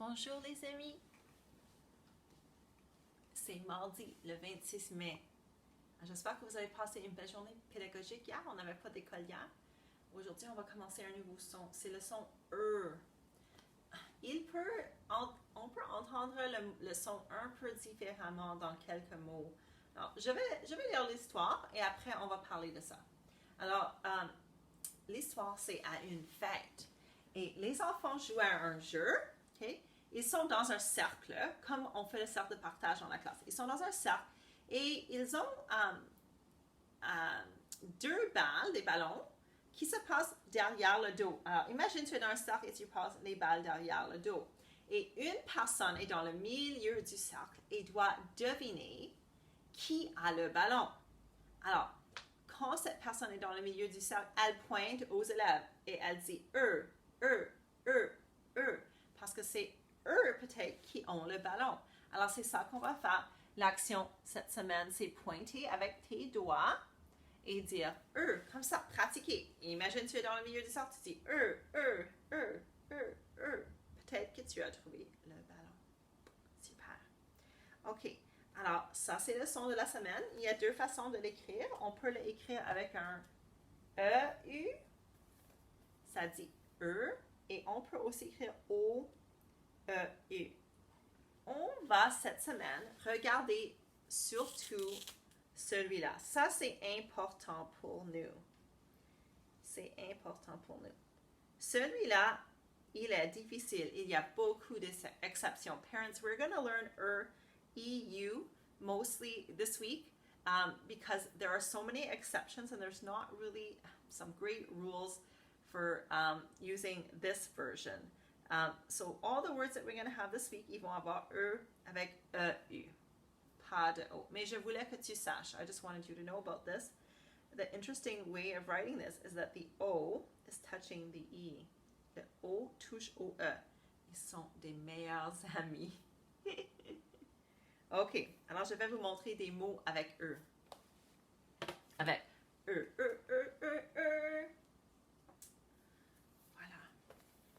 Bonjour les amis, c'est mardi le 26 mai. J'espère que vous avez passé une belle journée pédagogique hier. On n'avait pas d'école hier. Aujourd'hui, on va commencer un nouveau son. C'est le son E. On peut entendre le son un peu différemment dans quelques mots. Alors, je vais lire l'histoire et après on va parler de ça. Alors, l'histoire c'est à une fête et les enfants jouent à un jeu. Okay? Ils sont dans un cercle, comme on fait le cercle de partage dans la classe. Ils sont dans un cercle et ils ont deux balles, des ballons, qui se passent derrière le dos. Alors, imagine tu es dans un cercle et tu passes les balles derrière le dos. Et une personne est dans le milieu du cercle et doit deviner qui a le ballon. Alors, quand cette personne est dans le milieu du cercle, elle pointe aux élèves et elle dit « eux, eux, eux, eux ». Parce que c'est eux peut-être qui ont le ballon. Alors c'est ça qu'on va faire. L'action cette semaine, c'est pointer avec tes doigts et dire eux, comme ça, pratiquer. Imagine tu es dans le milieu du cercle, tu dis eux, eux, eux, eux, eux. Peut-être que tu as trouvé le ballon. Super. Ok. Alors, ça c'est le son de la semaine. Il y a deux façons de l'écrire. On peut l'écrire avec un E-U. Ça dit E. Et on peut aussi écrire O-E-U. On va cette semaine regarder surtout celui-là. Ça, c'est important pour nous. C'est important pour nous. Celui-là, il est difficile. Il y a beaucoup d'exceptions. Parents, we're going to learn E-U mostly this week because there are so many exceptions and there's not really some great rules for using this version. So all the words that we're going to have this week, ils vont avoir E avec E-U. Pas de O. Mais je voulais que tu saches. I just wanted you to know about this. The interesting way of writing this is that the O is touching the E. Le O touche au E. Ils sont des meilleurs amis. Ok, alors je vais vous montrer des mots avec E. Avec E, E, E, E, E. Voilà.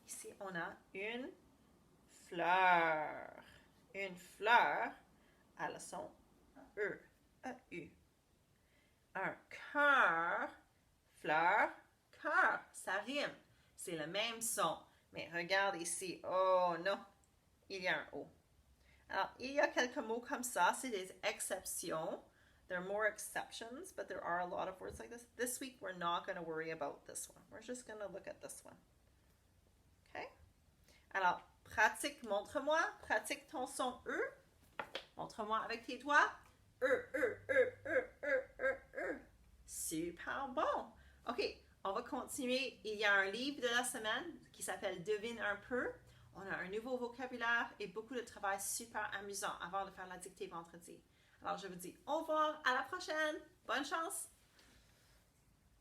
Ici, on a une fleur. Une fleur a le son E, E-U. Un cœur, fleur, cœur, ça rime. C'est le même son. Mais regarde ici. Oh non, il y a un O. Alors, il y a quelques mots comme ça, c'est des exceptions. There are more exceptions, but there are a lot of words like this. This week, we're not going to worry about this one. We're just going to look at this one. Okay? Alors, pratique, montre-moi. Pratique ton son E. Montre-moi avec tes doigts. Super bon. OK, on va continuer. Il y a un livre de la semaine qui s'appelle Devine un peu. On a un nouveau vocabulaire et beaucoup de travail super amusant avant de faire la dictée vendredi. Alors, je vous dis au revoir, à la prochaine. Bonne chance!